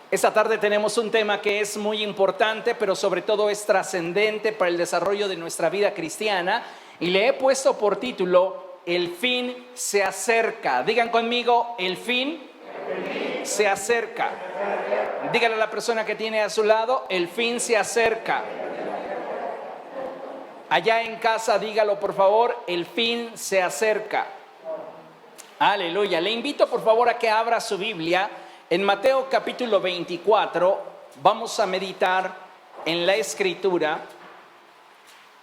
Esta tarde tenemos un tema que es muy importante, pero sobre todo es trascendente para el desarrollo de nuestra vida cristiana. Y le he puesto por título, El fin se acerca. Digan conmigo, el fin se acerca. Díganle a la persona que tiene a su lado, el fin se acerca. Allá en casa, dígalo por favor, el fin se acerca. Aleluya. Le invito por favor a que abra su Biblia. En Mateo capítulo 24 vamos a meditar en la Escritura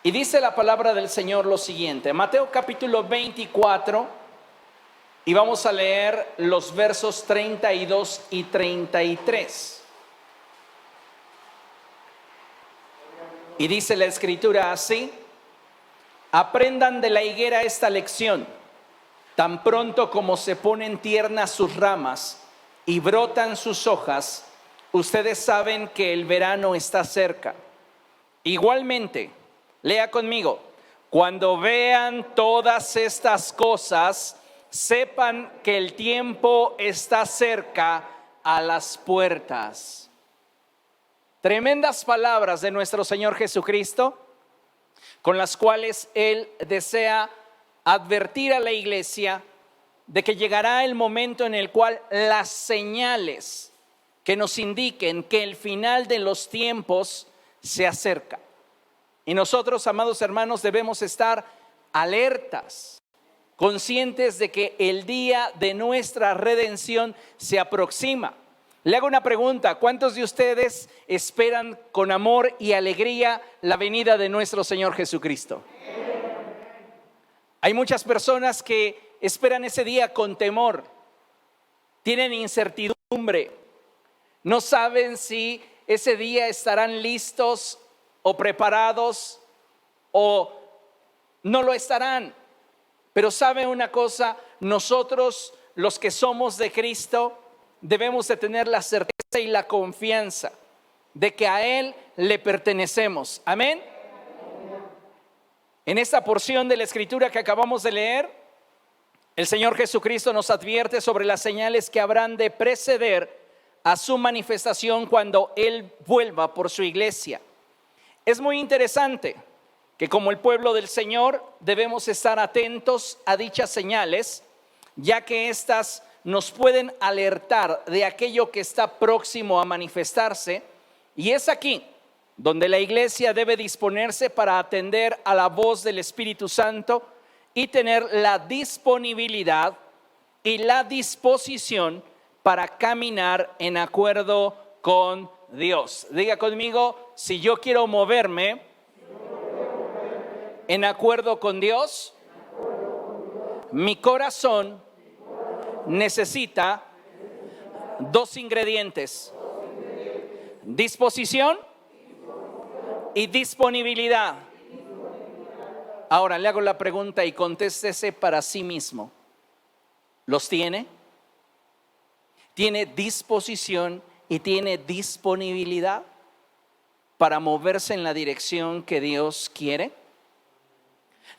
y dice la palabra del Señor lo siguiente. Mateo capítulo 24 y vamos a leer los versos 32 y 33. Y dice la Escritura así: aprendan de la higuera esta lección. Tan pronto como se ponen tiernas sus ramas y brotan sus hojas, ustedes saben que el verano está cerca. Igualmente, lea conmigo, cuando vean todas estas cosas, sepan que el tiempo está cerca a las puertas. Tremendas palabras de nuestro Señor Jesucristo, con las cuales Él desea advertir a la iglesia de que llegará el momento en el cual las señales que nos indiquen que el final de los tiempos se acerca. Y nosotros, amados hermanos, debemos estar alertas, conscientes de que el día de nuestra redención se aproxima. Le hago una pregunta: ¿cuántos de ustedes esperan con amor y alegría la venida de nuestro Señor Jesucristo? Hay muchas personas que esperan ese día con temor, tienen incertidumbre, no saben si ese día estarán listos o preparados o no lo estarán. Pero ¿sabe una cosa? Nosotros, los que somos de Cristo, debemos de tener la certeza y la confianza de que a Él le pertenecemos. Amén. En esta porción de la Escritura que acabamos de leer, el Señor Jesucristo nos advierte sobre las señales que habrán de preceder a su manifestación cuando Él vuelva por su iglesia. Es muy interesante que como el pueblo del Señor debemos estar atentos a dichas señales, ya que éstas nos pueden alertar de aquello que está próximo a manifestarse. Y es aquí donde la iglesia debe disponerse para atender a la voz del Espíritu Santo y tener la disponibilidad y la disposición para caminar en acuerdo con Dios. Diga conmigo, si yo quiero moverme en acuerdo con Dios, mi corazón necesita dos ingredientes: disposición y disponibilidad. Ahora le hago la pregunta y contéstese para sí mismo. ¿Los tiene? ¿Tiene disposición y tiene disponibilidad para moverse en la dirección que Dios quiere?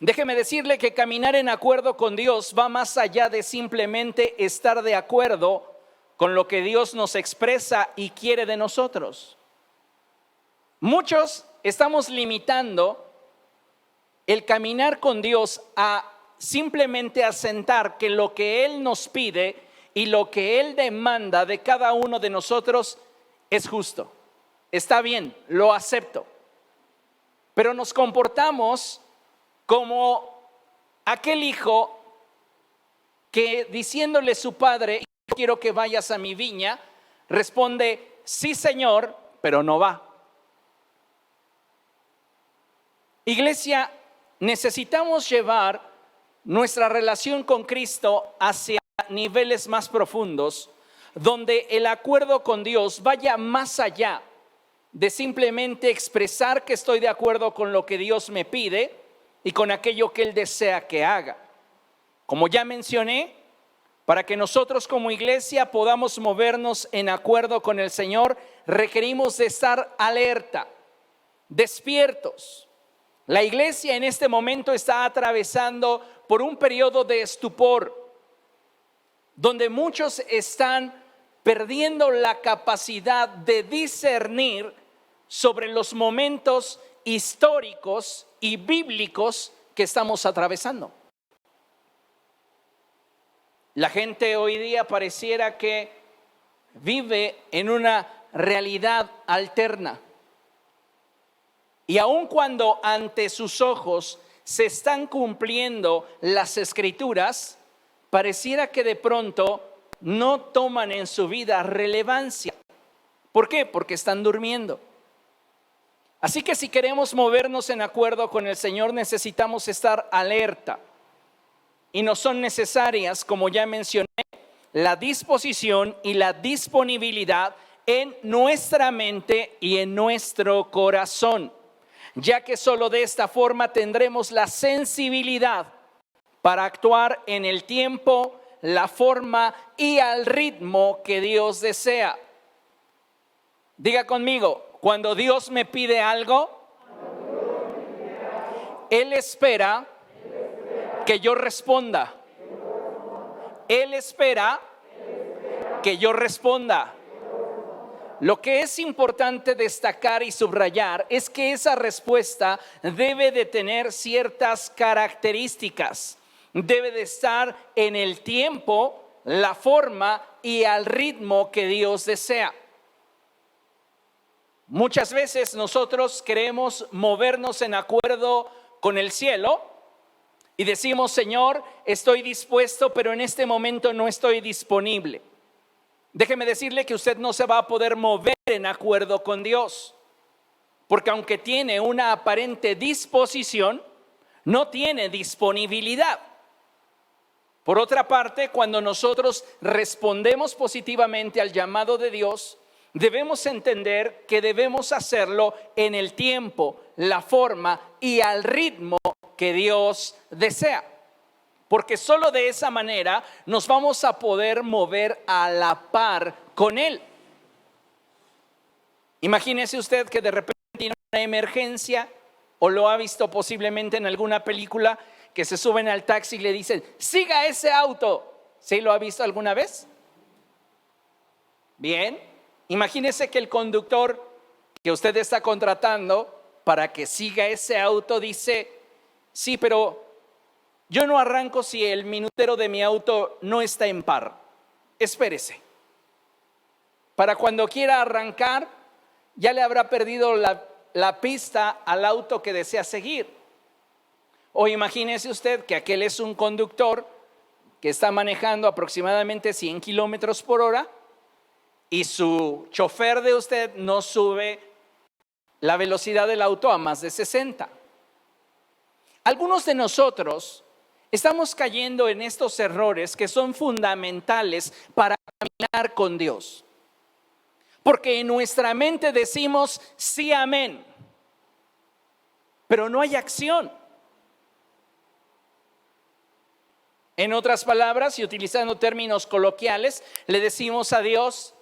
Déjeme decirle que caminar en acuerdo con Dios va más allá de simplemente estar de acuerdo con lo que Dios nos expresa y quiere de nosotros. Muchos estamos limitando el caminar con Dios a simplemente asentar que lo que Él nos pide y lo que Él demanda de cada uno de nosotros es justo. Está bien, lo acepto. Pero nos comportamos como aquel hijo que, diciéndole a su padre, quiero que vayas a mi viña, responde, sí señor, pero no va. Iglesia, necesitamos llevar nuestra relación con Cristo hacia niveles más profundos, donde el acuerdo con Dios vaya más allá de simplemente expresar que estoy de acuerdo con lo que Dios me pide y con aquello que Él desea que haga. Como ya mencioné, para que nosotros como iglesia podamos movernos en acuerdo con el Señor, requerimos de estar alerta, despiertos. La iglesia en este momento está atravesando por un periodo de estupor, donde muchos están perdiendo la capacidad de discernir sobre los momentos históricos y bíblicos que estamos atravesando. La gente hoy día pareciera que vive en una realidad alterna. Y aun cuando ante sus ojos se están cumpliendo las escrituras, pareciera que de pronto no toman en su vida relevancia. ¿Por qué? Porque están durmiendo. Así que si queremos movernos en acuerdo con el Señor, necesitamos estar alerta. Y nos son necesarias, como ya mencioné, la disposición y la disponibilidad en nuestra mente y en nuestro corazón, ya que solo de esta forma tendremos la sensibilidad para actuar en el tiempo, la forma y al ritmo que Dios desea. Diga conmigo, cuando Dios me pide algo, Él espera que yo responda. Él espera que yo responda. Lo que es importante destacar y subrayar es que esa respuesta debe de tener ciertas características. Debe de estar en el tiempo, la forma y al ritmo que Dios desea. Muchas veces nosotros queremos movernos en acuerdo con el cielo y decimos, Señor, estoy dispuesto, pero en este momento no estoy disponible. Déjeme decirle que usted no se va a poder mover en acuerdo con Dios, porque aunque tiene una aparente disposición, no tiene disponibilidad. Por otra parte, cuando nosotros respondemos positivamente al llamado de Dios, debemos entender que debemos hacerlo en el tiempo, la forma y al ritmo que Dios desea. Porque solo de esa manera nos vamos a poder mover a la par con Él. Imagínese usted que de repente tiene una emergencia, o lo ha visto posiblemente en alguna película, que se suben al taxi y le dicen, siga ese auto. ¿Sí lo ha visto alguna vez? Bien, imagínese que el conductor que usted está contratando para que siga ese auto dice, sí, pero yo no arranco si el minutero de mi auto no está en par. Espérese. Para cuando quiera arrancar, ya le habrá perdido la pista al auto que desea seguir. O imagínese usted que aquel es un conductor que está manejando aproximadamente 100 kilómetros por hora y su chofer de usted no sube la velocidad del auto a más de 60. Algunos de nosotros estamos cayendo en estos errores que son fundamentales para caminar con Dios. Porque en nuestra mente decimos sí, amén, pero no hay acción. En otras palabras, y utilizando términos coloquiales, le decimos a Dios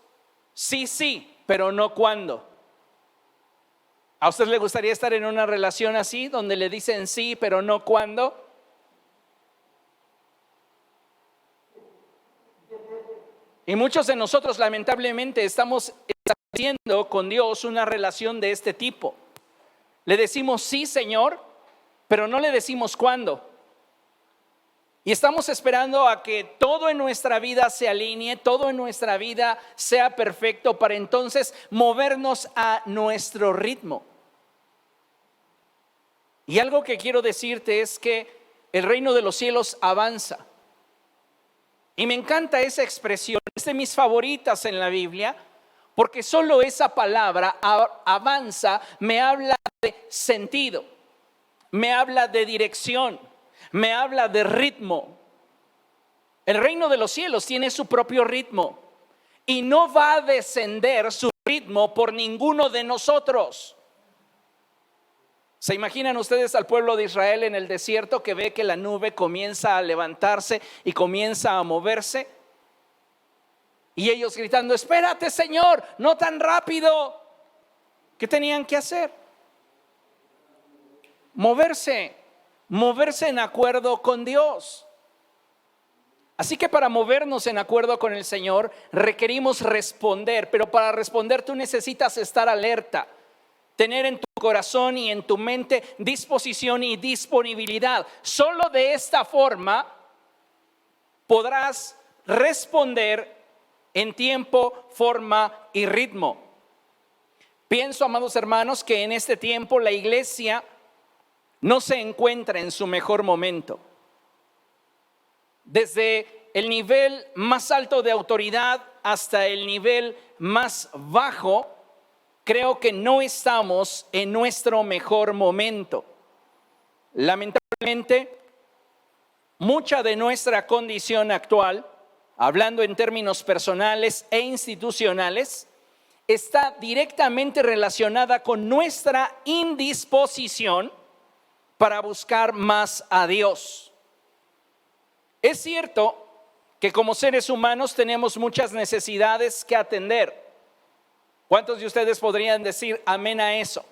sí, sí, pero no cuándo. ¿A usted le gustaría estar en una relación así, donde le dicen sí, pero no cuándo? Y muchos de nosotros lamentablemente estamos estableciendo con Dios una relación de este tipo. Le decimos sí, Señor, pero no le decimos cuándo. Y estamos esperando a que todo en nuestra vida se alinee, todo en nuestra vida sea perfecto para entonces movernos a nuestro ritmo. Y algo que quiero decirte es que el reino de los cielos avanza. Y me encanta esa expresión, es de mis favoritas en la Biblia, porque solo esa palabra avanza me habla de sentido, me habla de dirección, me habla de ritmo. El reino de los cielos tiene su propio ritmo y no va a descender su ritmo por ninguno de nosotros. ¿Se imaginan ustedes al pueblo de Israel en el desierto que ve que la nube comienza a levantarse y comienza a moverse? Y ellos gritando, espérate, Señor, no tan rápido. ¿Qué tenían que hacer? Moverse en acuerdo con Dios. Así que para movernos en acuerdo con el Señor requerimos responder, pero para responder tú necesitas estar alerta, tener en tu corazón y en tu mente disposición y disponibilidad. Solo de esta forma podrás responder en tiempo, forma y ritmo. Pienso, amados hermanos, que en este tiempo la iglesia no se encuentra en su mejor momento. Desde el nivel más alto de autoridad hasta el nivel más bajo, creo que no estamos en nuestro mejor momento. Lamentablemente, mucha de nuestra condición actual, hablando en términos personales e institucionales, está directamente relacionada con nuestra indisposición para buscar más a Dios. Es cierto que como seres humanos tenemos muchas necesidades que atender. ¿Cuántos de ustedes podrían decir amén a eso?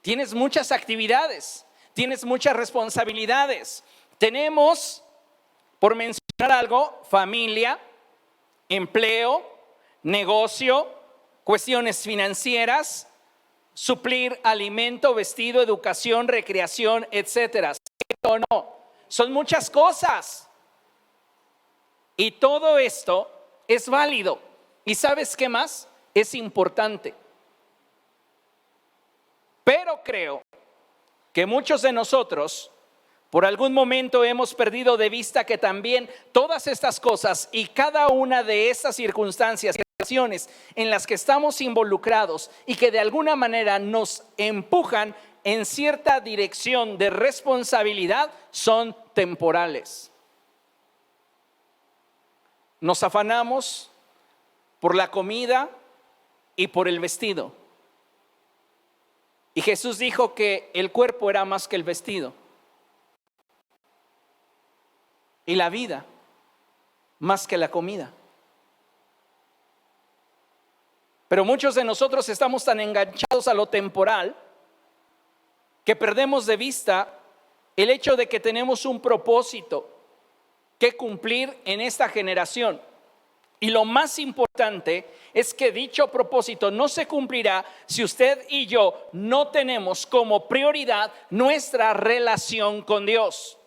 Tienes muchas actividades, tienes muchas responsabilidades. Tenemos, por mencionar algo, familia, empleo, negocio, cuestiones financieras, suplir alimento, vestido, educación, recreación, etcétera. ¿Cierto o no? Son muchas cosas. Y todo esto es válido. ¿Y sabes qué más? Es importante. Pero creo que muchos de nosotros por algún momento hemos perdido de vista que también todas estas cosas y cada una de estas circunstancias, situaciones en las que estamos involucrados y que de alguna manera nos empujan en cierta dirección de responsabilidad, son temporales. Nos afanamos por la comida y por el vestido. Y Jesús dijo que el cuerpo era más que el vestido. Y la vida más que la comida. Pero muchos de nosotros estamos tan enganchados a lo temporal que perdemos de vista el hecho de que tenemos un propósito que cumplir en esta generación. Y lo más importante es que dicho propósito no se cumplirá si usted y yo no tenemos como prioridad nuestra relación con Dios.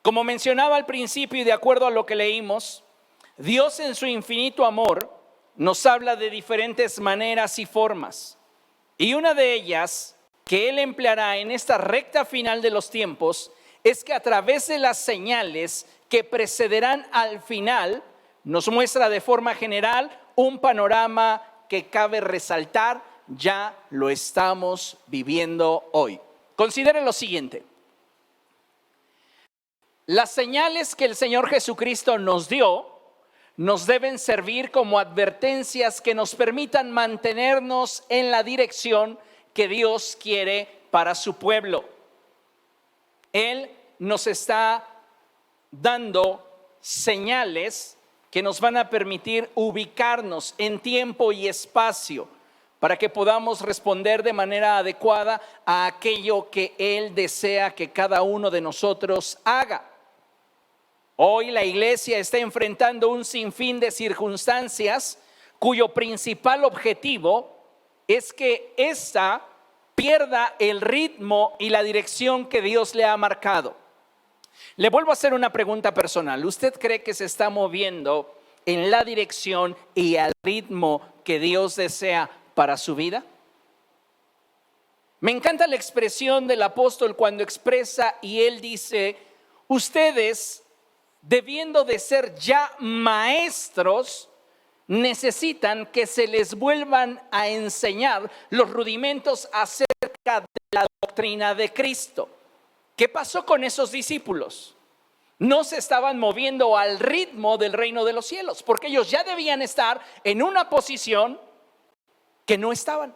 Como mencionaba al principio y de acuerdo a lo que leímos, Dios en su infinito amor nos habla de diferentes maneras y formas. Y una de ellas que Él empleará en esta recta final de los tiempos es que a través de las señales que precederán al final, nos muestra de forma general un panorama que cabe resaltar, ya lo estamos viviendo hoy. Considere lo siguiente. Las señales que el Señor Jesucristo nos dio nos deben servir como advertencias que nos permitan mantenernos en la dirección que Dios quiere para su pueblo. Él nos está dando señales que nos van a permitir ubicarnos en tiempo y espacio para que podamos responder de manera adecuada a aquello que Él desea que cada uno de nosotros haga. Hoy la iglesia está enfrentando un sinfín de circunstancias cuyo principal objetivo es que ésta pierda el ritmo y la dirección que Dios le ha marcado. Le vuelvo a hacer una pregunta personal. ¿Usted cree que se está moviendo en la dirección y al ritmo que Dios desea para su vida? Me encanta la expresión del apóstol cuando expresa y él dice: ustedes, debiendo de ser ya maestros, necesitan que se les vuelvan a enseñar los rudimentos acerca de la doctrina de Cristo. ¿Qué pasó con esos discípulos? No se estaban moviendo al ritmo del reino de los cielos, porque ellos ya debían estar en una posición que no estaban.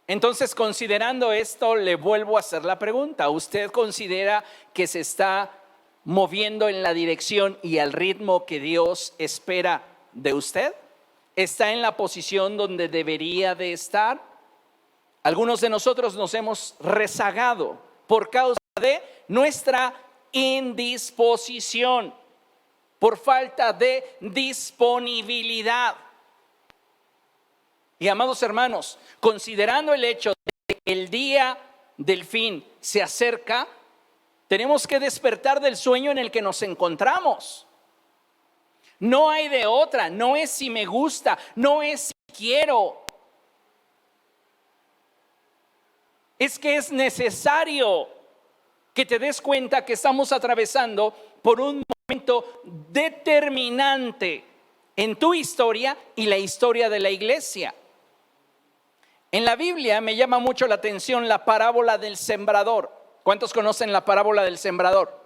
Entonces, considerando esto, le vuelvo a hacer la pregunta. ¿Usted considera que se está moviendo en la dirección y al ritmo que Dios espera de usted? ¿Está en la posición donde debería de estar? Algunos de nosotros nos hemos rezagado por causa de nuestra indisposición, por falta de disponibilidad. Y amados hermanos, considerando el hecho de que el día del fin se acerca, tenemos que despertar del sueño en el que nos encontramos. No hay de otra, no es si me gusta, no es si quiero. Es que es necesario que te des cuenta que estamos atravesando por un momento determinante en tu historia y la historia de la iglesia. En la Biblia me llama mucho la atención la parábola del sembrador. ¿Cuántos conocen la parábola del sembrador?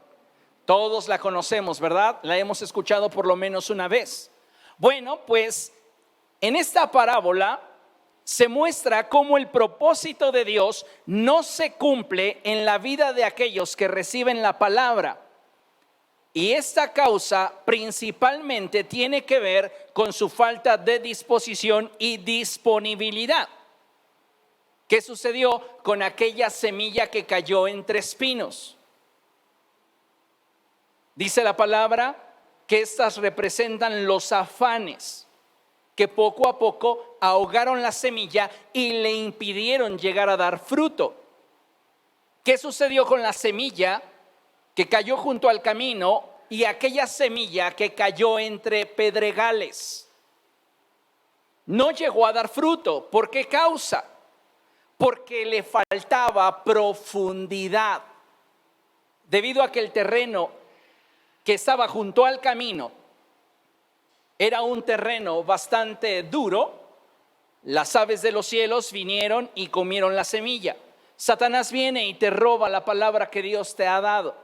Todos la conocemos, ¿verdad? La hemos escuchado por lo menos una vez. Bueno, pues en esta parábola se muestra cómo el propósito de Dios no se cumple en la vida de aquellos que reciben la palabra. Y esta causa principalmente tiene que ver con su falta de disposición y disponibilidad. ¿Qué sucedió con aquella semilla que cayó entre espinos? Dice la palabra que estas representan los afanes que poco a poco ahogaron la semilla y le impidieron llegar a dar fruto. ¿Qué sucedió con la semilla que cayó junto al camino y aquella semilla que cayó entre pedregales? No llegó a dar fruto. ¿Por qué causa? Porque le faltaba profundidad. Debido a que el terreno que estaba junto al camino era un terreno bastante duro, las aves de los cielos vinieron y comieron la semilla. Satanás viene y te roba la palabra que Dios te ha dado.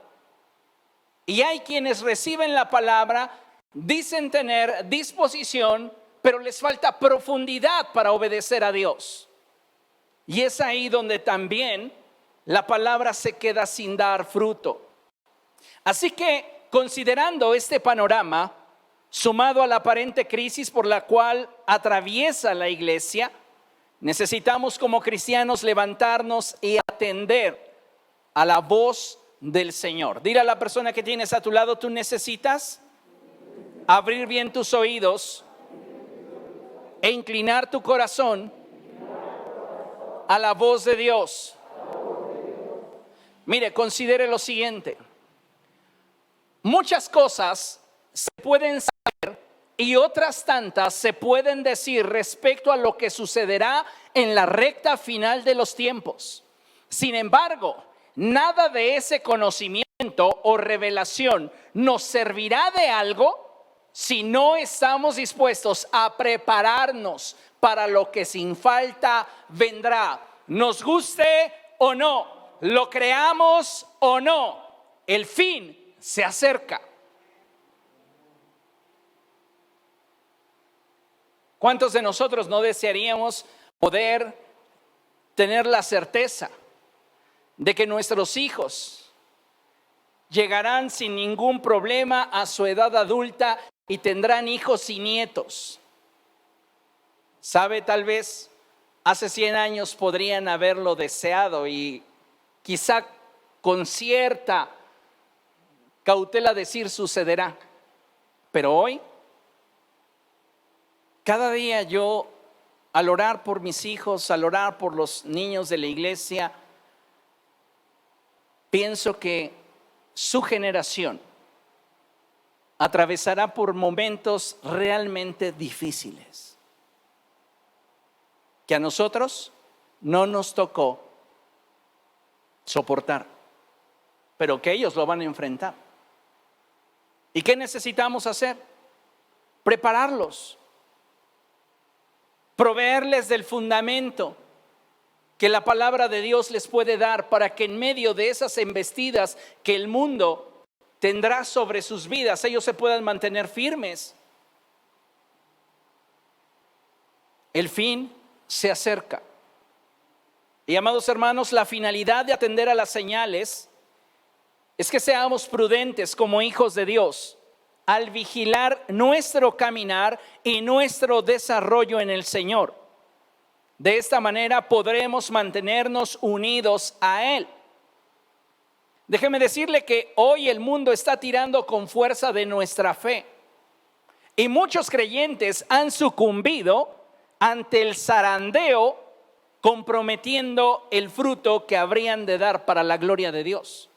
Y hay quienes reciben la palabra, dicen tener disposición, pero les falta profundidad para obedecer a Dios. Y es ahí donde también la palabra se queda sin dar fruto. Así que, considerando este panorama, sumado a la aparente crisis por la cual atraviesa la iglesia, necesitamos como cristianos levantarnos y atender a la voz del Señor. Dile a la persona que tienes a tu lado, tú necesitas abrir bien tus oídos e inclinar tu corazón a la voz de Dios. Mire, considere lo siguiente. Muchas cosas se pueden saber y otras tantas se pueden decir respecto a lo que sucederá en la recta final de los tiempos. Sin embargo, nada de ese conocimiento o revelación nos servirá de algo si no estamos dispuestos a prepararnos para lo que sin falta vendrá. Nos guste o no, lo creamos o no, el fin se acerca. ¿Cuántos de nosotros no desearíamos poder tener la certeza de que nuestros hijos llegarán sin ningún problema a su edad adulta y tendrán hijos y nietos? ¿Sabe? Tal vez hace 100 años podrían haberlo deseado y quizá con cierta cautela decir sucederá. Pero hoy, cada día yo, al orar por mis hijos, al orar por los niños de la iglesia, pienso que su generación atravesará por momentos realmente difíciles, que a nosotros no nos tocó soportar, pero que ellos lo van a enfrentar. ¿Y qué necesitamos hacer? Prepararlos, proveerles del fundamento que la palabra de Dios les puede dar para que en medio de esas embestidas que el mundo tendrá sobre sus vidas, ellos se puedan mantener firmes. El fin se acerca. Y amados hermanos, la finalidad de atender a las señales es que seamos prudentes como hijos de Dios al vigilar nuestro caminar y nuestro desarrollo en el Señor. De esta manera podremos mantenernos unidos a Él. Déjeme decirle que hoy el mundo está tirando con fuerza de nuestra fe. Y muchos creyentes han sucumbido ante el zarandeo, comprometiendo el fruto que habrían de dar para la gloria de Dios.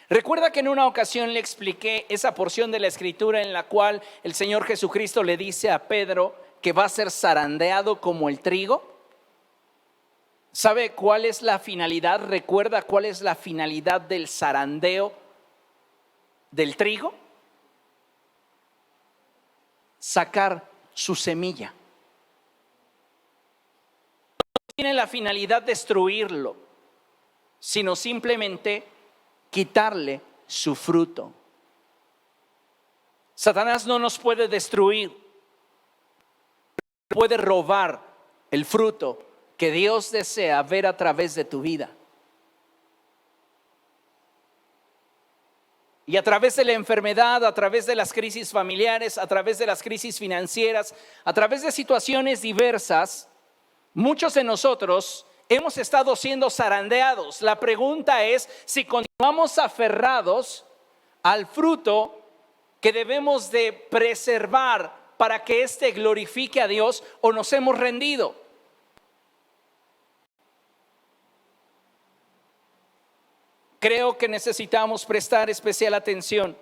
Recuerda que en una ocasión le expliqué esa porción de la escritura en la cual el Señor Jesucristo le dice a Pedro que va a ser zarandeado como el trigo. ¿Sabe cuál es la finalidad? ¿Recuerda cuál es la finalidad del zarandeo del trigo? Sacar su semilla. No tiene la finalidad de destruirlo, sino simplemente quitarle su fruto. Satanás no nos puede destruir, puede robar el fruto que Dios desea ver a través de tu vida. Y a través de la enfermedad, a través de las crisis familiares, a través de las crisis financieras, a través de situaciones diversas, muchos de nosotros hemos estado siendo zarandeados. La pregunta es si continuamos aferrados al fruto que debemos de preservar para que éste glorifique a Dios, o nos hemos rendido. Creo que necesitamos prestar especial atención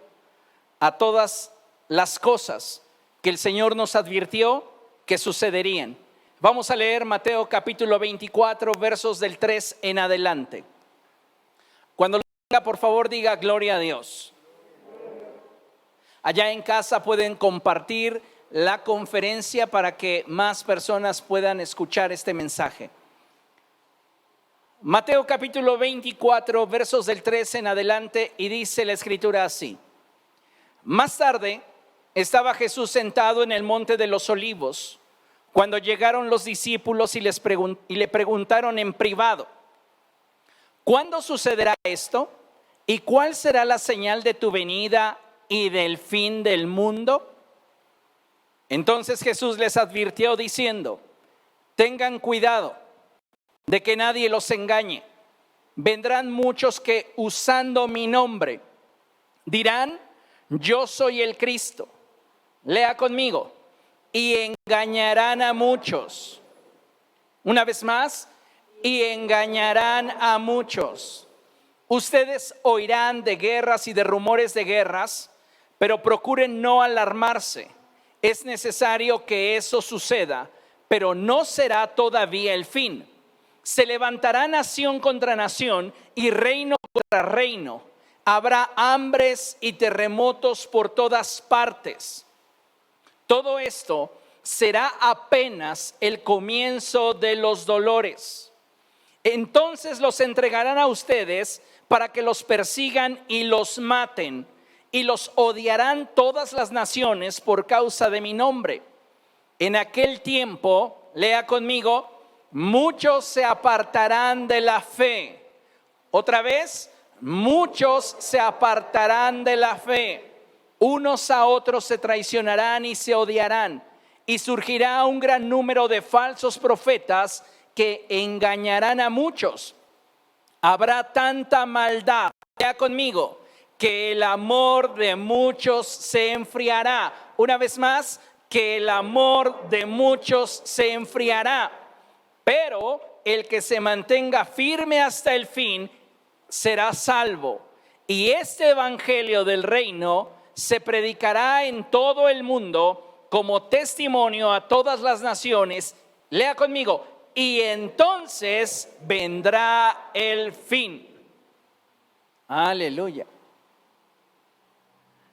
a todas las cosas que el Señor nos advirtió que sucederían. Vamos a leer Mateo capítulo 24, versos del 3 en adelante. Cuando lo diga, por favor, diga gloria a Dios. Allá en casa pueden compartir la conferencia para que más personas puedan escuchar este mensaje. Mateo capítulo 24, versos del 3 en adelante, y dice la escritura así. Más tarde estaba Jesús sentado en el monte de los Olivos, cuando llegaron los discípulos y le preguntaron en privado: ¿cuándo sucederá esto? ¿Y cuál será la señal de tu venida y del fin del mundo? Entonces Jesús les advirtió diciendo: tengan cuidado de que nadie los engañe. Vendrán muchos que, usando mi nombre, dirán: yo soy el Cristo. Lea conmigo. Y engañarán a muchos. Una vez más, y engañarán a muchos. Ustedes oirán de guerras y de rumores de guerras, pero procuren no alarmarse. Es necesario que eso suceda, pero no será todavía el fin. Se levantará nación contra nación y reino contra reino. Habrá hambres y terremotos por todas partes. Todo esto será apenas el comienzo de los dolores. Entonces los entregarán a ustedes para que los persigan y los maten, y los odiarán todas las naciones por causa de mi nombre. En aquel tiempo, lea conmigo, muchos se apartarán de la fe. Otra vez, muchos se apartarán de la fe. Unos a otros se traicionarán y se odiarán. Y surgirá un gran número de falsos profetas que engañarán a muchos. Habrá tanta maldad, lea conmigo, que el amor de muchos se enfriará. Una vez más, que el amor de muchos se enfriará. Pero el que se mantenga firme hasta el fin será salvo. Y este evangelio del reino se predicará en todo el mundo como testimonio a todas las naciones. Lea conmigo. Y entonces vendrá el fin. Aleluya.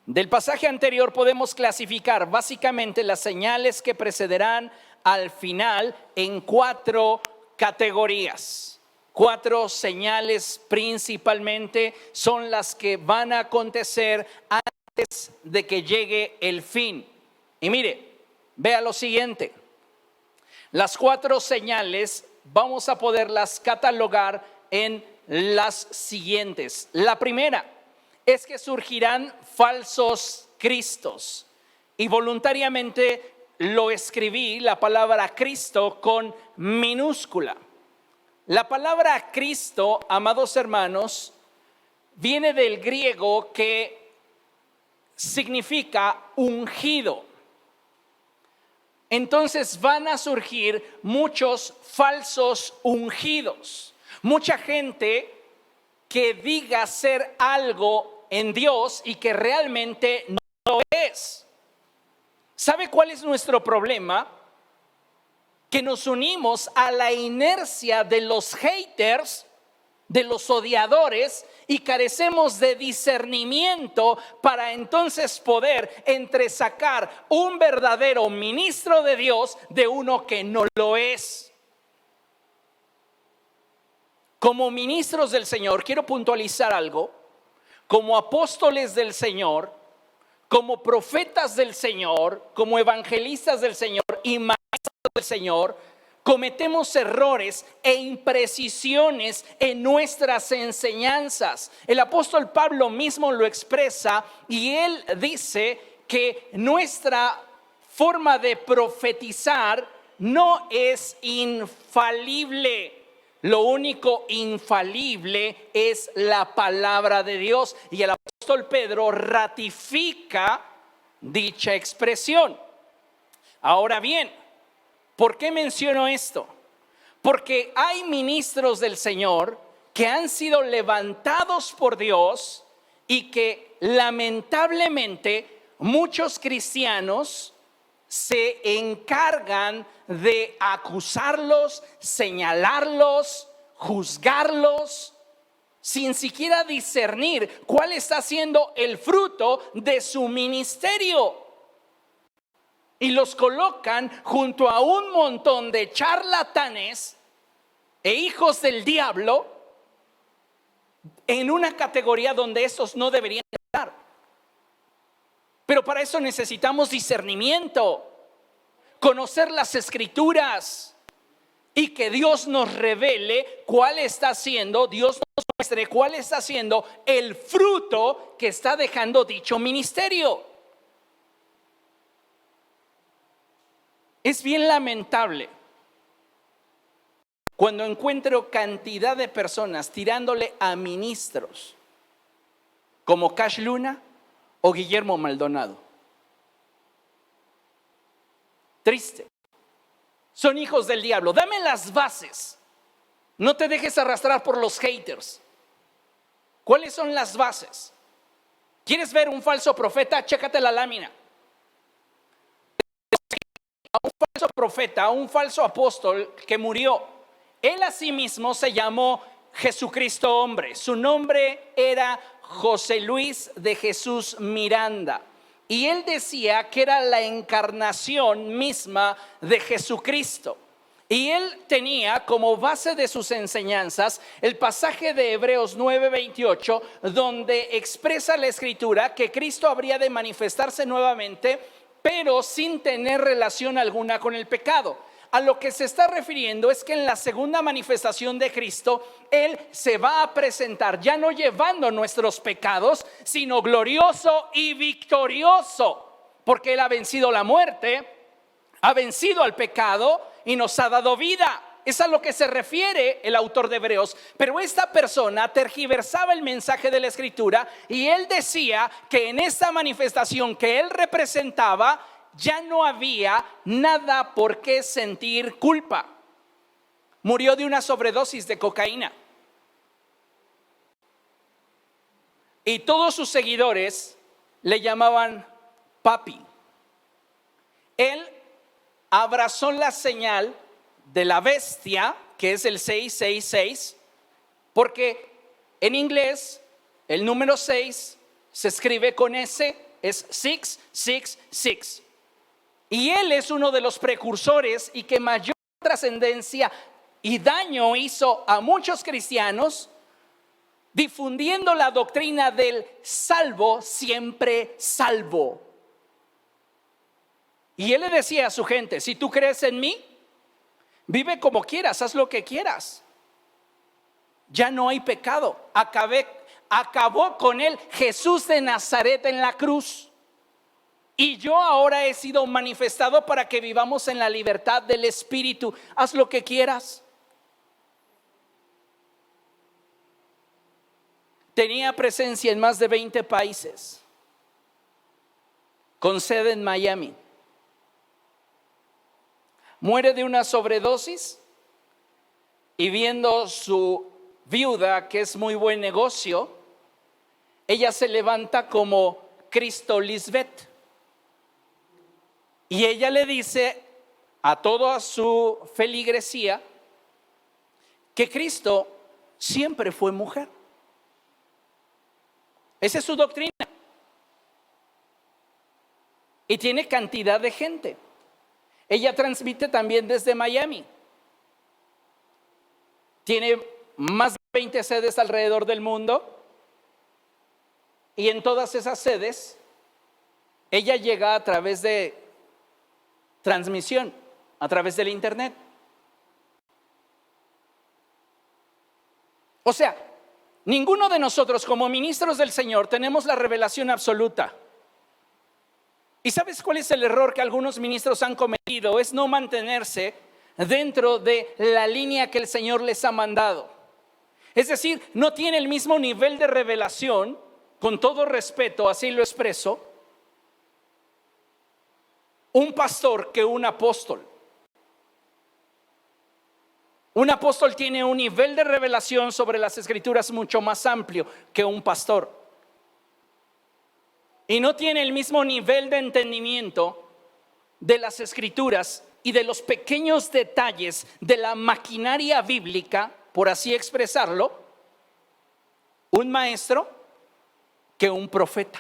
Del pasaje anterior podemos clasificar básicamente las señales que precederán al final en 4 categorías. 4 señales principalmente son las que van a acontecer antes de que llegue el fin. Y mire, vea lo siguiente. Las 4 señales vamos a poderlas catalogar en las siguientes. La primera es que surgirán falsos cristos. Y voluntariamente lo escribí, la palabra Cristo, con minúscula. La palabra Cristo, amados hermanos, viene del griego que significa ungido. Entonces van a surgir muchos falsos ungidos. Mucha gente que diga ser algo en Dios y que realmente no lo es. ¿Sabe cuál es nuestro problema? Que nos unimos a la inercia de los haters, de los odiadores, y carecemos de discernimiento para entonces poder entresacar un verdadero ministro de Dios de uno que no lo es. Como ministros del Señor, quiero puntualizar algo. Como apóstoles del Señor, como profetas del Señor, como evangelistas del Señor y maestros del Señor, cometemos errores e imprecisiones en nuestras enseñanzas. El apóstol Pablo mismo lo expresa y él dice que nuestra forma de profetizar no es infalible. Lo único infalible es la palabra de Dios, y el apóstol Pedro ratifica dicha expresión. Ahora bien, ¿por qué menciono esto? Porque hay ministros del Señor que han sido levantados por Dios y que lamentablemente muchos cristianos se encargan de acusarlos, señalarlos, juzgarlos, sin siquiera discernir cuál está siendo el fruto de su ministerio. Y los colocan junto a un montón de charlatanes e hijos del diablo en una categoría donde estos no deberían estar. Pero para eso necesitamos discernimiento, conocer las escrituras y que Dios nos revele cuál está siendo, Dios nos muestre cuál está siendo el fruto que está dejando dicho ministerio. Es bien lamentable cuando encuentro cantidad de personas tirándole a ministros como Cash Luna o Guillermo Maldonado. Triste. Son hijos del diablo. Dame las bases. No te dejes arrastrar por los haters. ¿Cuáles son las bases? ¿Quieres ver un falso profeta? Chécate la lámina. A un falso profeta, a un falso apóstol que murió. Él asimismo se llamó Jesucristo hombre. Su nombre era José Luis de Jesús Miranda. Y él decía que era la encarnación misma de Jesucristo. Y él tenía como base de sus enseñanzas el pasaje de Hebreos 9:28, donde expresa la escritura que Cristo habría de manifestarse nuevamente, pero sin tener relación alguna con el pecado. A lo que se está refiriendo es que en la segunda manifestación de Cristo, Él se va a presentar ya no llevando nuestros pecados, sino glorioso y victorioso, porque Él ha vencido la muerte, ha vencido al pecado y nos ha dado vida. Es a lo que se refiere el autor de Hebreos. Pero esta persona tergiversaba el mensaje de la Escritura y él decía que en esta manifestación que él representaba ya no había nada por qué sentir culpa. Murió de una sobredosis de cocaína. Y todos sus seguidores le llamaban papi. Él abrazó la señal de la bestia, que es el 666, porque en inglés el número 6 se escribe con S, es 666. Y él es uno de los precursores y que mayor trascendencia y daño hizo a muchos cristianos, difundiendo la doctrina del salvo, siempre salvo. Y él le decía a su gente: si tú crees en mí, vive como quieras, haz lo que quieras. Ya no hay pecado. Acabó con él Jesús de Nazaret en la cruz. Y yo ahora he sido manifestado para que vivamos en la libertad del Espíritu. Haz lo que quieras. tenía presencia en más de 20 países, con sede en Miami. Muere de una sobredosis y viendo su viuda, que es muy buen negocio, ella se levanta como Cristo Lisbeth. Y ella le dice a toda su feligresía que Cristo siempre fue mujer. Esa es su doctrina. Y tiene cantidad de gente. Ella transmite también desde Miami. Tiene más de 20 sedes alrededor del mundo. Y en todas esas sedes, ella llega a través de transmisión, a través del internet. O sea, ninguno de nosotros como ministros del Señor tenemos la revelación absoluta. ¿Y sabes cuál es el error que algunos ministros han cometido? Es no mantenerse dentro de la línea que el Señor les ha mandado. Es decir, no tiene el mismo nivel de revelación, con todo respeto, así lo expreso, un pastor que un apóstol. Un apóstol tiene un nivel de revelación sobre las Escrituras mucho más amplio que un pastor. Y no tiene el mismo nivel de entendimiento de las Escrituras y de los pequeños detalles de la maquinaria bíblica, por así expresarlo, un maestro que un profeta.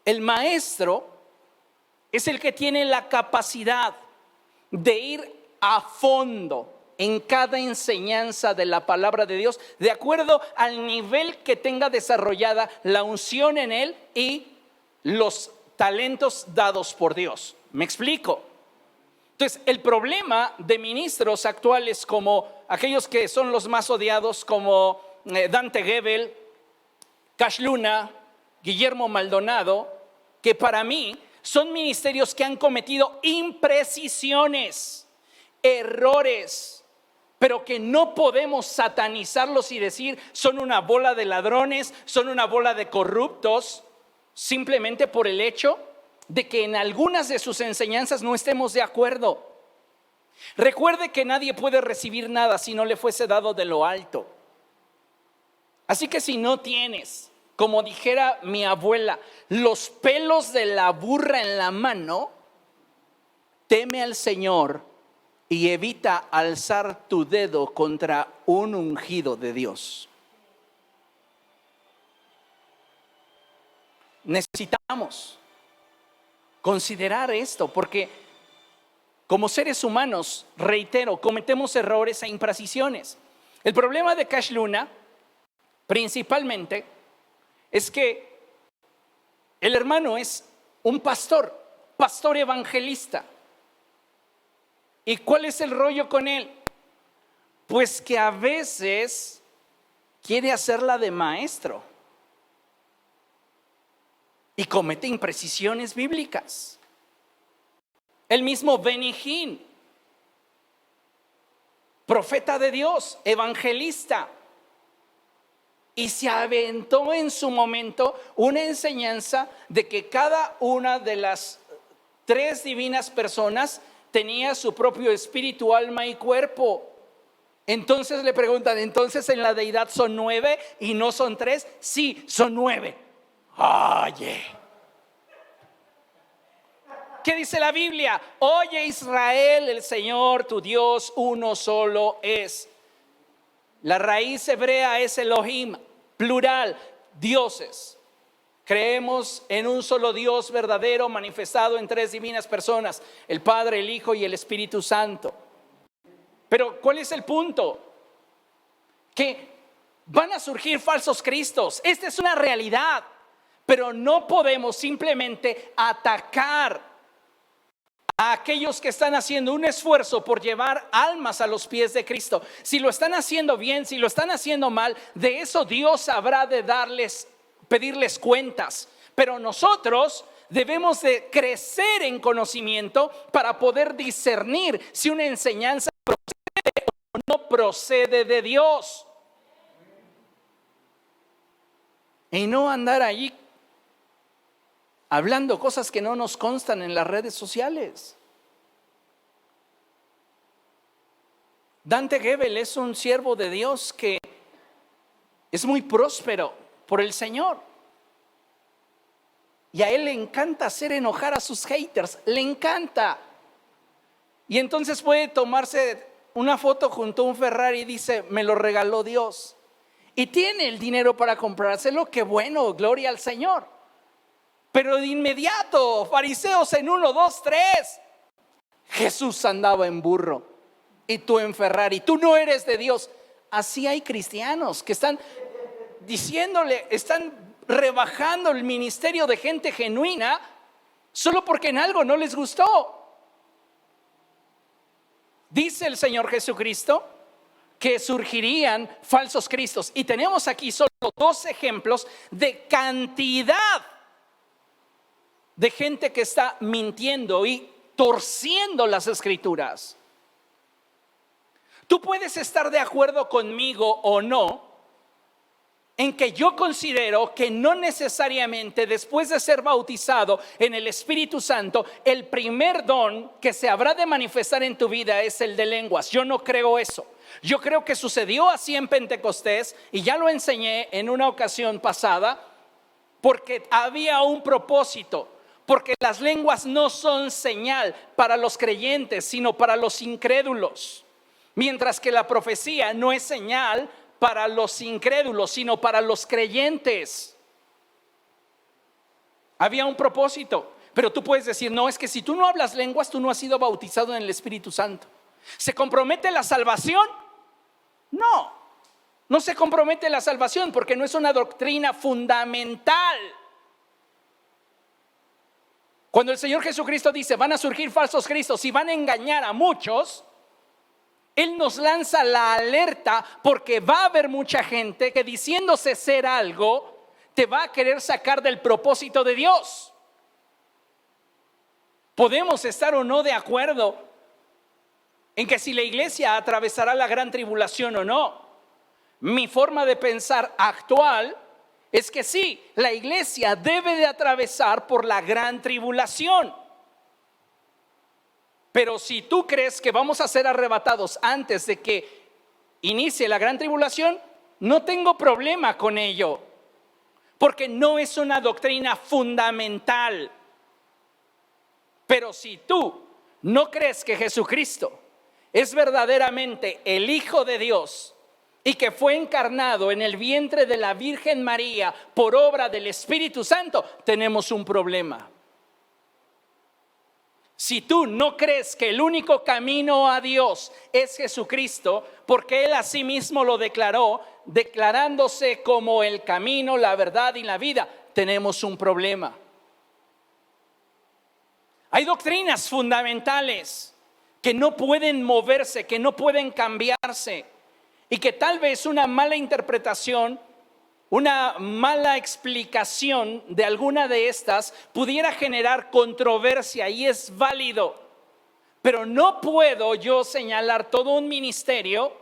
El maestro es el que tiene la capacidad de ir a fondo en cada enseñanza de la palabra de Dios, de acuerdo al nivel que tenga desarrollada la unción en él y los talentos dados por Dios. ¿Me explico? Entonces, el problema de ministros actuales como aquellos que son los más odiados, como Dante Gebel, Cash Luna, Guillermo Maldonado, que para mí son ministerios que han cometido imprecisiones, errores, pero que no podemos satanizarlos y decir son una bola de ladrones, son una bola de corruptos, simplemente por el hecho de que en algunas de sus enseñanzas no estemos de acuerdo. Recuerde que nadie puede recibir nada si no le fuese dado de lo alto. Así que si no tienes, como dijera mi abuela, los pelos de la burra en la mano, teme al Señor y evita alzar tu dedo contra un ungido de Dios. Necesitamos considerar esto porque como seres humanos, reitero, cometemos errores e imprecisiones. El problema de Cash Luna principalmente es que el hermano es un pastor evangelista. ¿Y cuál es el rollo con él? Pues que a veces quiere hacerla de maestro y comete imprecisiones bíblicas. El mismo Benny Hinn, profeta de Dios, evangelista, y se aventó en su momento una enseñanza de que cada una de las 3 divinas personas tenía su propio espíritu, alma y cuerpo. Entonces le preguntan, ¿entonces en la deidad son 9 y no son 3? Sí, son 9. Oye, ¿qué dice la Biblia? Oye Israel, el Señor tu Dios uno solo es. La raíz hebrea es Elohim, plural, dioses. Creemos en un solo Dios verdadero manifestado en 3 divinas personas, el Padre, el Hijo y el Espíritu Santo. Pero ¿cuál es el punto? Que van a surgir falsos cristos. Esta es una realidad, pero no podemos simplemente atacar a aquellos que están haciendo un esfuerzo por llevar almas a los pies de Cristo. Si lo están haciendo bien, si lo están haciendo mal, de eso Dios habrá de pedirles cuentas. Pero nosotros debemos de crecer en conocimiento para poder discernir si una enseñanza procede o no procede de Dios. y no andar ahí hablando cosas que no nos constan en las redes sociales. Dante Gebel es un siervo de Dios que es muy próspero por el Señor. Y a él le encanta hacer enojar a sus haters, le encanta. Y entonces puede tomarse una foto junto a un Ferrari y dice, me lo regaló Dios. Y tiene el dinero para comprárselo, qué bueno, gloria al Señor. Pero de inmediato, fariseos en 1, 2, 3, Jesús andaba en burro y tú en Ferrari, tú no eres de Dios. Así hay cristianos que están diciéndole, están rebajando el ministerio de gente genuina solo porque en algo no les gustó. Dice el Señor Jesucristo que surgirían falsos cristos. Y tenemos aquí solo 2 ejemplos de cantidad de gente que está mintiendo y torciendo las escrituras. Tú puedes estar de acuerdo conmigo o no en que yo considero que no necesariamente después de ser bautizado en el Espíritu Santo, el primer don que se habrá de manifestar en tu vida es el de lenguas. Yo no creo eso. Yo creo que sucedió así en Pentecostés y ya lo enseñé en una ocasión pasada porque había un propósito. Porque las lenguas no son señal para los creyentes, sino para los incrédulos. Mientras que la profecía no es señal para los incrédulos, sino para los creyentes. Había un propósito. Pero tú puedes decir, no, es que si tú no hablas lenguas, tú no has sido bautizado en el Espíritu Santo. ¿Se compromete la salvación? No, no se compromete la salvación porque no es una doctrina fundamental. Cuando el Señor Jesucristo dice, van a surgir falsos cristos y van a engañar a muchos, Él nos lanza la alerta porque va a haber mucha gente que diciéndose ser algo, te va a querer sacar del propósito de Dios. Podemos estar o no de acuerdo en que si la iglesia atravesará la gran tribulación o no. Mi forma de pensar actual es que sí, la iglesia debe de atravesar por la gran tribulación. Pero si tú crees que vamos a ser arrebatados antes de que inicie la gran tribulación, no tengo problema con ello, porque no es una doctrina fundamental. Pero si tú no crees que Jesucristo es verdaderamente el Hijo de Dios y que fue encarnado en el vientre de la Virgen María por obra del Espíritu Santo, tenemos un problema. Si tú no crees que el único camino a Dios es Jesucristo, porque Él a sí mismo lo declaró, declarándose como el camino, la verdad y la vida, tenemos un problema. Hay doctrinas fundamentales que no pueden moverse, que no pueden cambiarse, y que tal vez una mala interpretación, una mala explicación de alguna de estas pudiera generar controversia, y es válido. Pero no puedo yo señalar todo un ministerio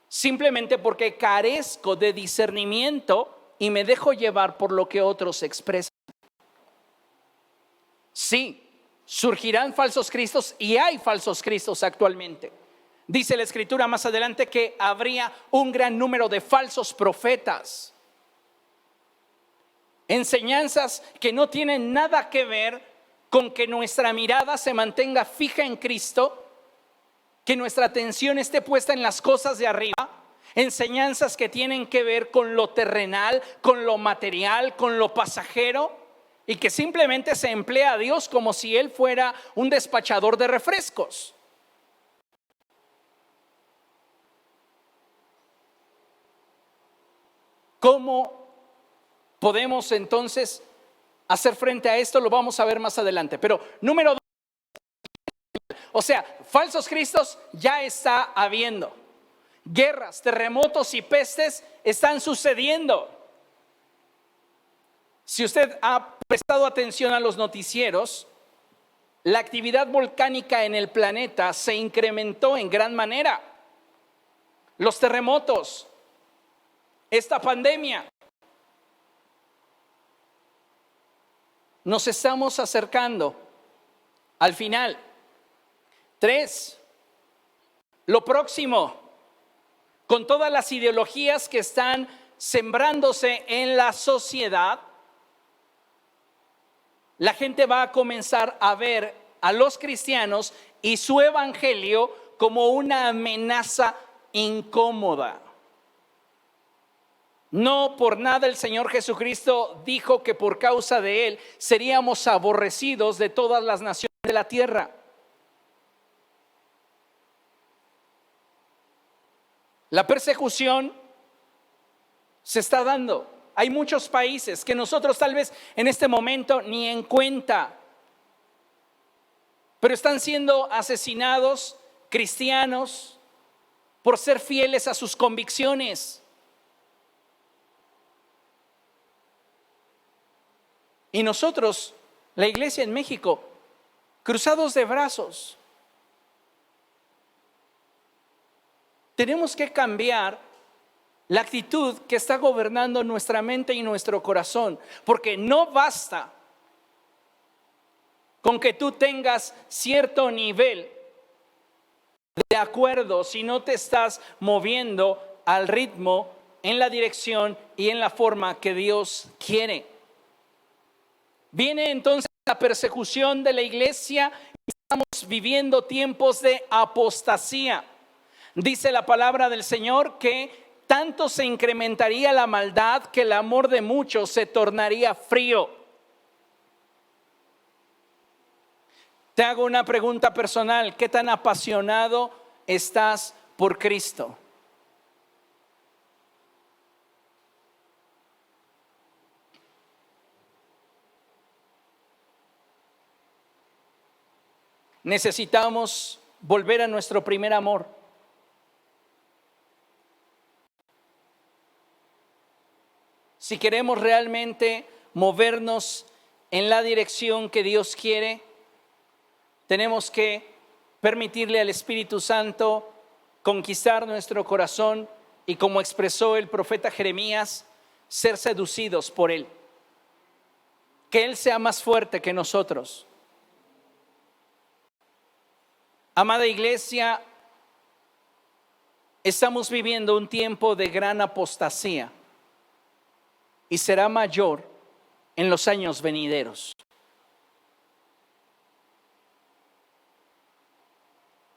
simplemente porque carezco de discernimiento y me dejo llevar por lo que otros expresan. Sí, surgirán falsos cristos y hay falsos cristos actualmente. Dice la Escritura más adelante que habría un gran número de falsos profetas. Enseñanzas que no tienen nada que ver con que nuestra mirada se mantenga fija en Cristo, que nuestra atención esté puesta en las cosas de arriba. Enseñanzas que tienen que ver con lo terrenal, con lo material, con lo pasajero, y que simplemente se emplea a Dios como si Él fuera un despachador de refrescos. ¿Cómo podemos entonces hacer frente a esto? Lo vamos a ver más adelante. Pero número 2, o sea, falsos cristos ya está habiendo. Guerras, terremotos y pestes están sucediendo. Si usted ha prestado atención a los noticieros, la actividad volcánica en el planeta se incrementó en gran manera. Los terremotos, esta pandemia, nos estamos acercando al final. 3, lo próximo, con todas las ideologías que están sembrándose en la sociedad, la gente va a comenzar a ver a los cristianos y su evangelio como una amenaza incómoda. No por nada el Señor Jesucristo dijo que por causa de Él seríamos aborrecidos de todas las naciones de la tierra. La persecución se está dando. Hay muchos países que nosotros tal vez en este momento ni en cuenta, pero están siendo asesinados cristianos por ser fieles a sus convicciones. Y nosotros, la iglesia en México, cruzados de brazos, tenemos que cambiar la actitud que está gobernando nuestra mente y nuestro corazón, porque no basta con que tú tengas cierto nivel de acuerdo si no te estás moviendo al ritmo, en la dirección y en la forma que Dios quiere. Viene entonces la persecución de la iglesia y estamos viviendo tiempos de apostasía. Dice la palabra del Señor que tanto se incrementaría la maldad que el amor de muchos se tornaría frío. Te hago una pregunta personal: ¿qué tan apasionado estás por Cristo? Necesitamos volver a nuestro primer amor. Si queremos realmente movernos en la dirección que Dios quiere, tenemos que permitirle al Espíritu Santo conquistar nuestro corazón y, como expresó el profeta Jeremías, ser seducidos por Él. Que Él sea más fuerte que nosotros. Amada iglesia, estamos viviendo un tiempo de gran apostasía y será mayor en los años venideros.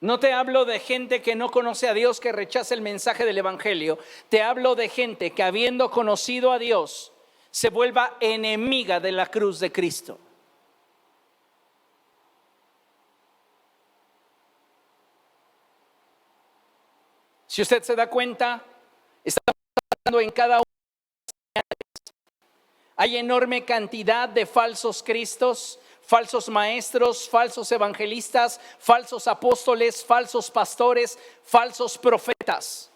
No te hablo de gente que no conoce a Dios, que rechaza el mensaje del evangelio. Te hablo de gente que, habiendo conocido a Dios, se vuelva enemiga de la cruz de Cristo. Si usted se da cuenta, estamos hablando en cada uno. Hay enorme cantidad de falsos cristos, falsos maestros, falsos evangelistas, falsos apóstoles, falsos pastores, falsos profetas.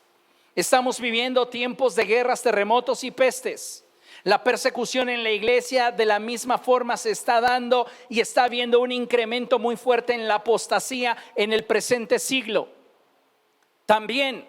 Estamos viviendo tiempos de guerras, terremotos y pestes. La persecución en la iglesia de la misma forma se está dando y está habiendo un incremento muy fuerte en la apostasía en el presente siglo. También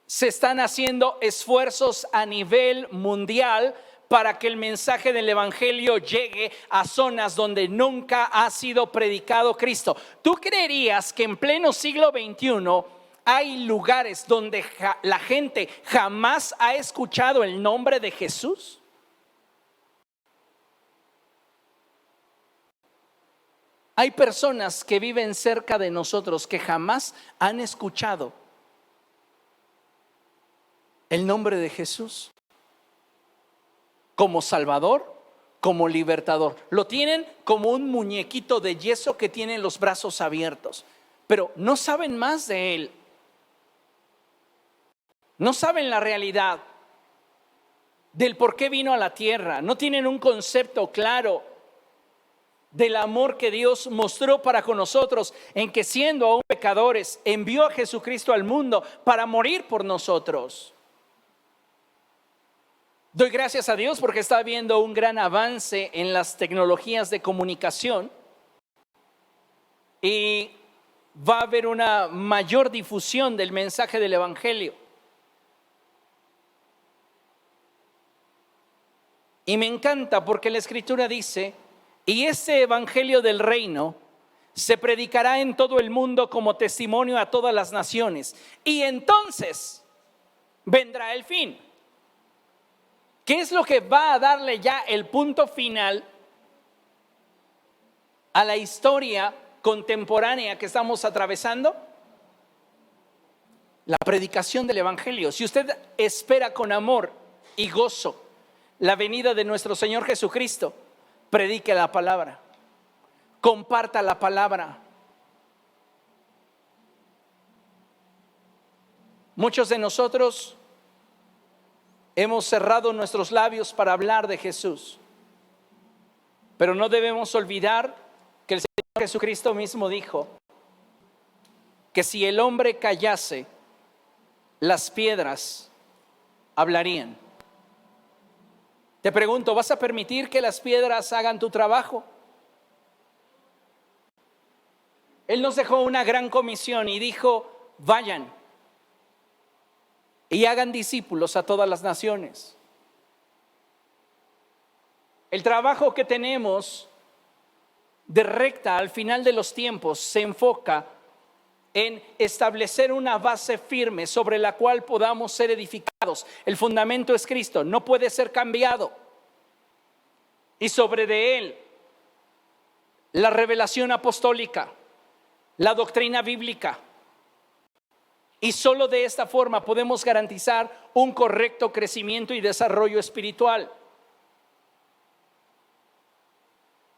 se están haciendo esfuerzos a nivel mundial para que el mensaje del evangelio llegue a zonas donde nunca ha sido predicado Cristo. ¿Tú creerías que en pleno siglo XXI hay lugares donde la gente jamás ha escuchado el nombre de Jesús? Hay personas que viven cerca de nosotros que jamás han escuchado el nombre de Jesús como Salvador, como libertador. Lo tienen como un muñequito de yeso que tiene los brazos abiertos, pero no saben más de Él. No saben la realidad del por qué vino a la tierra. No tienen un concepto claro del amor que Dios mostró para con nosotros, en que siendo aún pecadores envió a Jesucristo al mundo para morir por nosotros. Doy gracias a Dios porque está habiendo un gran avance en las tecnologías de comunicación y va a haber una mayor difusión del mensaje del evangelio. Y me encanta porque la escritura dice Y ese evangelio del reino se predicará en todo el mundo como testimonio a todas las naciones. Y entonces vendrá el fin. ¿Qué es lo que va a darle ya el punto final a la historia contemporánea que estamos atravesando? La predicación del evangelio. Si usted espera con amor y gozo la venida de nuestro Señor Jesucristo, predique la palabra, comparta la palabra. Muchos de nosotros hemos cerrado nuestros labios para hablar de Jesús, pero no debemos olvidar que el Señor Jesucristo mismo dijo que si el hombre callase, las piedras hablarían. Te pregunto, ¿vas a permitir que las piedras hagan tu trabajo? Él nos dejó una gran comisión y dijo: vayan y hagan discípulos a todas las naciones. El trabajo que tenemos de recta al final de los tiempos se enfoca en establecer una base firme sobre la cual podamos ser edificados. El fundamento es Cristo, no puede ser cambiado. Y sobre de él, la revelación apostólica, la doctrina bíblica. Y solo de esta forma podemos garantizar un correcto crecimiento y desarrollo espiritual.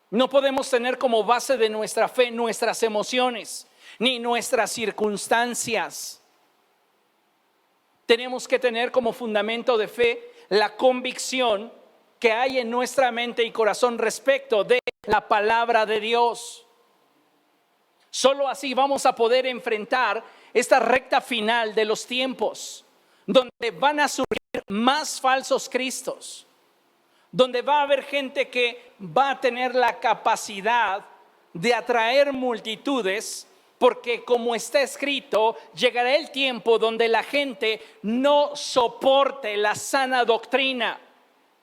No podemos tener como base de nuestra fe nuestras emociones, ni nuestras circunstancias. Tenemos que tener como fundamento de fe la convicción que hay en nuestra mente y corazón respecto de la palabra de Dios. Solo así vamos a poder enfrentar esta recta final de los tiempos, donde van a surgir más falsos cristos, donde va a haber gente que va a tener la capacidad de atraer multitudes, porque como está escrito, llegará el tiempo donde la gente no soporte la sana doctrina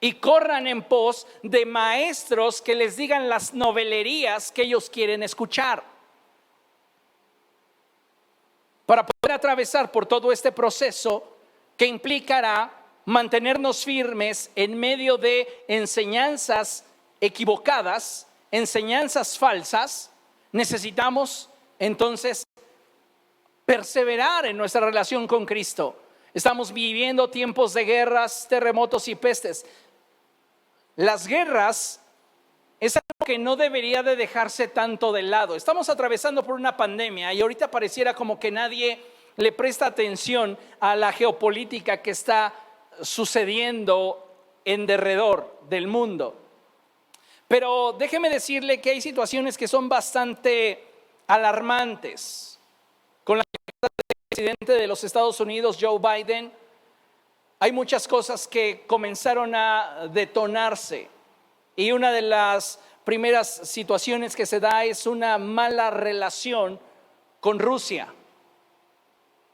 y corran en pos de maestros que les digan las novelerías que ellos quieren escuchar. Para poder atravesar por todo este proceso que implicará mantenernos firmes en medio de enseñanzas equivocadas, enseñanzas falsas, necesitamos entonces perseverar en nuestra relación con Cristo. Estamos viviendo tiempos de guerras, terremotos y pestes. Las guerras es algo que no debería de dejarse tanto de lado. Estamos atravesando por una pandemia y ahorita pareciera como que nadie le presta atención a la geopolítica que está sucediendo en derredor del mundo. Pero déjeme decirle que hay situaciones que son bastante alarmantes. Con la llegada del presidente de los Estados Unidos, Joe Biden, hay muchas cosas que comenzaron a detonarse. Y una de las primeras situaciones que se da es una mala relación con Rusia.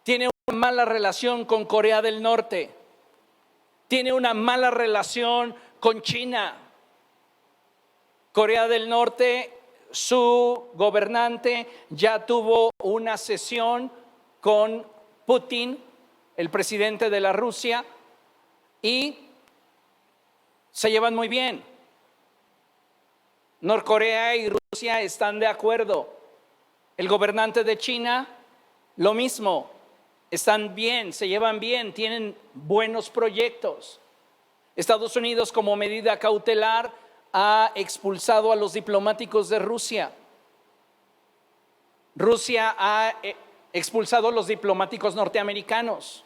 Tiene una mala relación con Corea del Norte. Tiene una mala relación con China. Corea del Norte, su gobernante ya tuvo una sesión con Putin, el presidente de la Rusia, y se llevan muy bien. Norcorea y Rusia están de acuerdo. El gobernante de China, lo mismo. Están bien, se llevan bien, tienen buenos proyectos. Estados Unidos, como medida cautelar, ha expulsado a los diplomáticos de Rusia. Rusia ha expulsado a los diplomáticos norteamericanos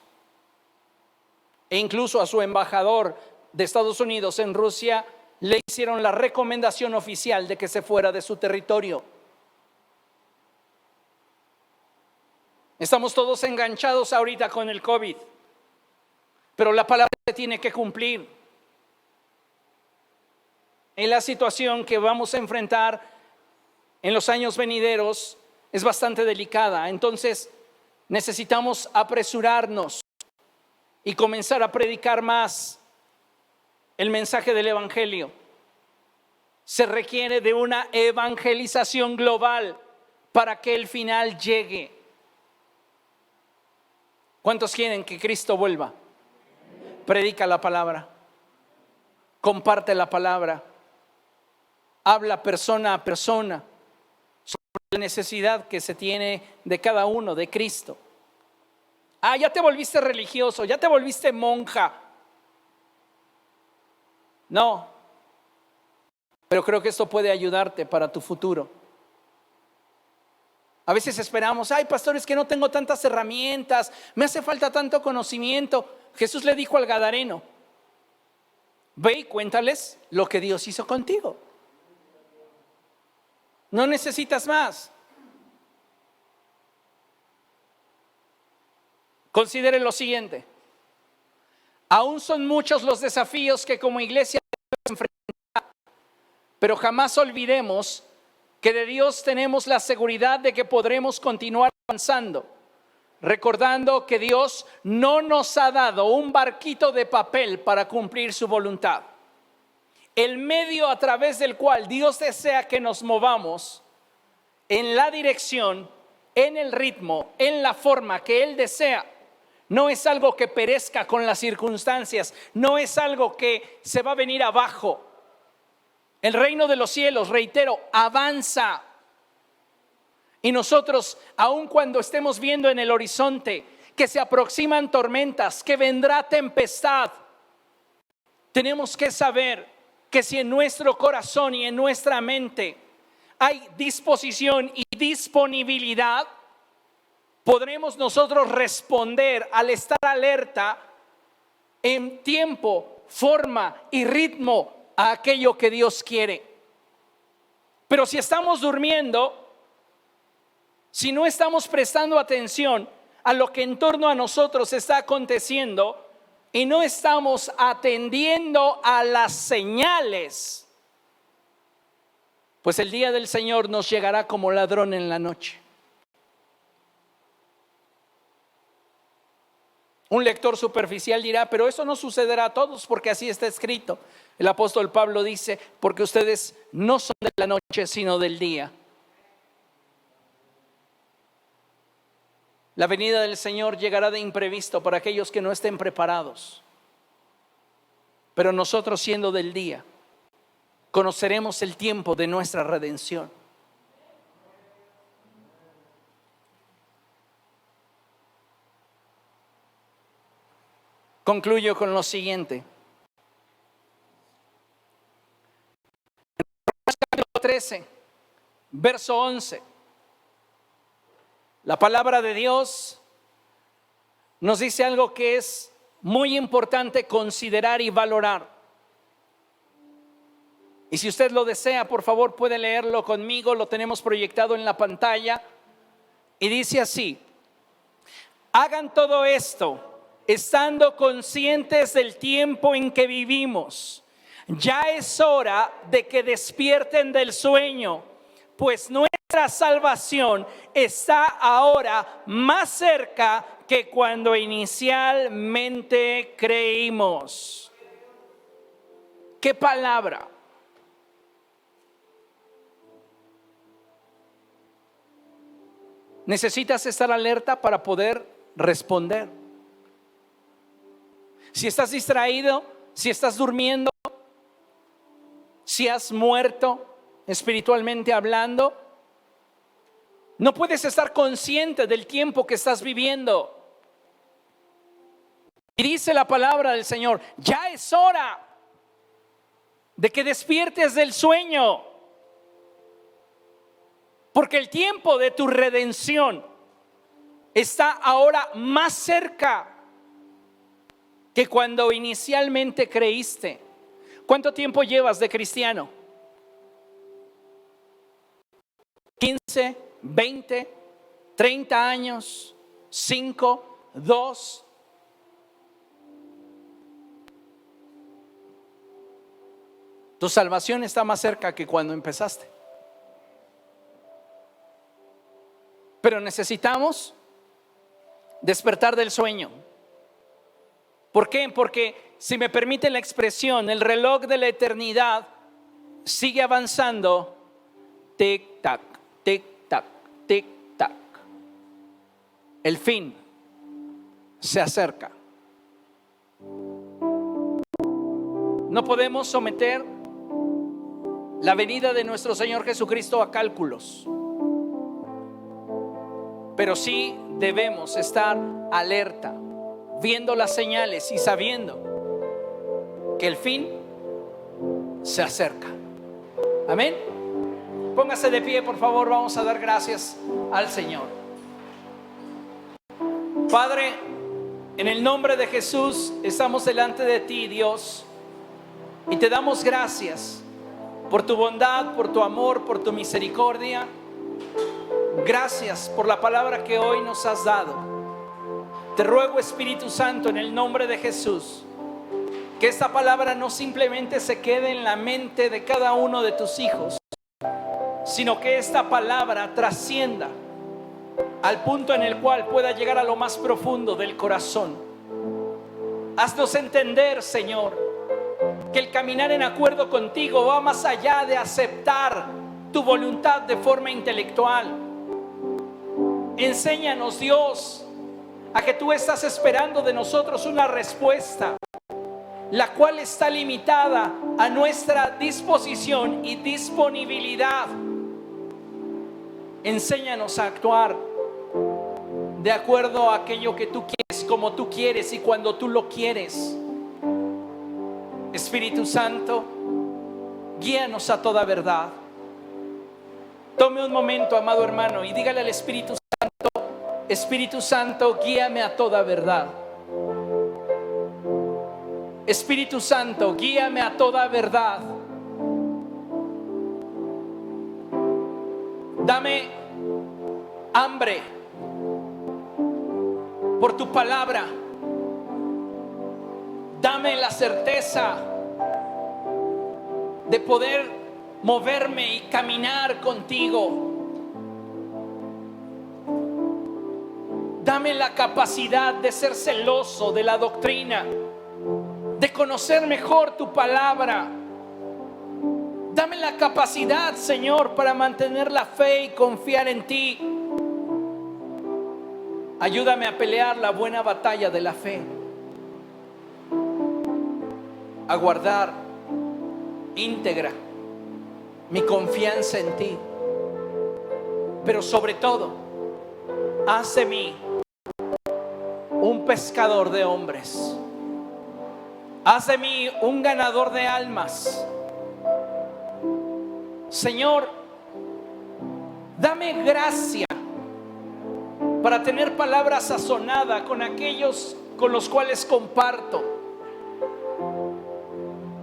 e incluso a su embajador de Estados Unidos en Rusia le hicieron la recomendación oficial de que se fuera de su territorio. Estamos todos enganchados ahorita con el COVID, pero la palabra se tiene que cumplir. En la situación que vamos a enfrentar en los años venideros es bastante delicada, entonces necesitamos apresurarnos y comenzar a predicar más el mensaje del Evangelio. Se requiere de una evangelización global para que el final llegue. ¿Cuántos quieren que Cristo vuelva? Predica la palabra, comparte la palabra, habla persona a persona sobre la necesidad que se tiene de cada uno, de Cristo. Ya te volviste religioso, ya te volviste monja. No, pero creo que esto puede ayudarte para tu futuro. A veces esperamos, pastor, es que no tengo tantas herramientas, me hace falta tanto conocimiento. Jesús le dijo al gadareno, ve y cuéntales lo que Dios hizo contigo. No necesitas más. Considere lo siguiente. Aún son muchos los desafíos que como iglesia debemos enfrentar, pero jamás olvidemos que de Dios tenemos la seguridad de que podremos continuar avanzando, recordando que Dios no nos ha dado un barquito de papel para cumplir su voluntad. El medio a través del cual Dios desea que nos movamos en la dirección, en el ritmo, en la forma que Él desea, no es algo que perezca con las circunstancias, no es algo que se va a venir abajo. El reino de los cielos, reitero, avanza. Y nosotros, aun cuando estemos viendo en el horizonte que se aproximan tormentas, que vendrá tempestad, tenemos que saber que si en nuestro corazón y en nuestra mente hay disposición y disponibilidad, podremos nosotros responder al estar alerta en tiempo, forma y ritmo a aquello que Dios quiere. Pero si estamos durmiendo, si no estamos prestando atención a lo que en torno a nosotros está aconteciendo y no estamos atendiendo a las señales, pues el día del Señor nos llegará como ladrón en la noche. Un lector superficial dirá, pero eso no sucederá a todos porque así está escrito. El apóstol Pablo dice, porque ustedes no son de la noche sino del día. La venida del Señor llegará de imprevisto para aquellos que no estén preparados. Pero nosotros, siendo del día, conoceremos el tiempo de nuestra redención. Concluyo con lo siguiente. Capítulo 13, verso 11. La palabra de Dios nos dice algo que es muy importante considerar y valorar. Y si usted lo desea, por favor, puede leerlo conmigo. Lo tenemos proyectado en la pantalla. Y dice así: hagan todo esto estando conscientes del tiempo en que vivimos. Ya es hora de que despierten del sueño, pues nuestra salvación está ahora más cerca que cuando inicialmente creímos. ¿Qué palabra? Necesitas estar alerta para poder responder. Si estás distraído, si estás durmiendo, si has muerto espiritualmente hablando, no puedes estar consciente del tiempo que estás viviendo. Y dice la palabra del Señor, ya es hora de que despiertes del sueño, porque el tiempo de tu redención está ahora más cerca que cuando inicialmente creíste. ¿Cuánto tiempo llevas de cristiano? 15, 20, 30 años, 5, 2. Tu salvación está más cerca que cuando empezaste. Pero necesitamos despertar del sueño. ¿Por qué? Porque, si me permite la expresión, el reloj de la eternidad sigue avanzando. Tic, tac, tic, tac, tic, tac. El fin se acerca. No podemos someter la venida de nuestro Señor Jesucristo a cálculos, pero sí debemos estar alerta, viendo las señales y sabiendo que el fin se acerca. Amén. Póngase de pie, por favor. Vamos a dar gracias al Señor. Padre, en el nombre de Jesús estamos delante de ti, Dios, y te damos gracias por tu bondad, por tu amor, por tu misericordia. Gracias por la palabra que hoy nos has dado. Te ruego, Espíritu Santo, en el nombre de Jesús, que esta palabra no simplemente se quede en la mente de cada uno de tus hijos, sino que esta palabra trascienda al punto en el cual pueda llegar a lo más profundo del corazón. Haznos entender, Señor, que el caminar en acuerdo contigo va más allá de aceptar tu voluntad de forma intelectual. Enséñanos, Dios, a que tú estás esperando de nosotros una respuesta, la cual está limitada a nuestra disposición y disponibilidad. Enséñanos a actuar de acuerdo a aquello que tú quieres, como tú quieres y cuando tú lo quieres. Espíritu Santo, guíanos a toda verdad. Tome un momento, amado hermano, y dígale al Espíritu Santo: Espíritu Santo, guíame a toda verdad. Espíritu Santo, guíame a toda verdad. Dame hambre por tu palabra. Dame la certeza de poder moverme y caminar contigo. Dame la capacidad de ser celoso de la doctrina, de conocer mejor tu palabra. Dame la capacidad, Señor, para mantener la fe y confiar en ti. Ayúdame a pelear la buena batalla de la fe, a guardar íntegra mi confianza en ti, pero sobre todo, haz de mí un pescador de hombres. Haz de mí un ganador de almas. Señor, dame gracia para tener palabra sazonada con aquellos con los cuales comparto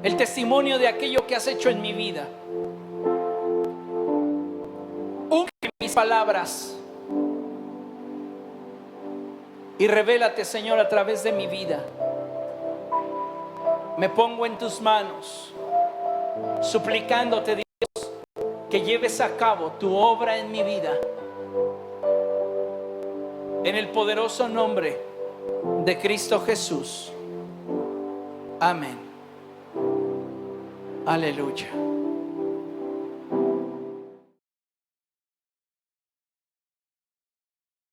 el testimonio de aquello que has hecho en mi vida. Unge mis palabras y revélate, Señor, a través de mi vida. Me pongo en tus manos, suplicándote, Dios, que lleves a cabo tu obra en mi vida. En el poderoso nombre de Cristo Jesús. Amén. Aleluya.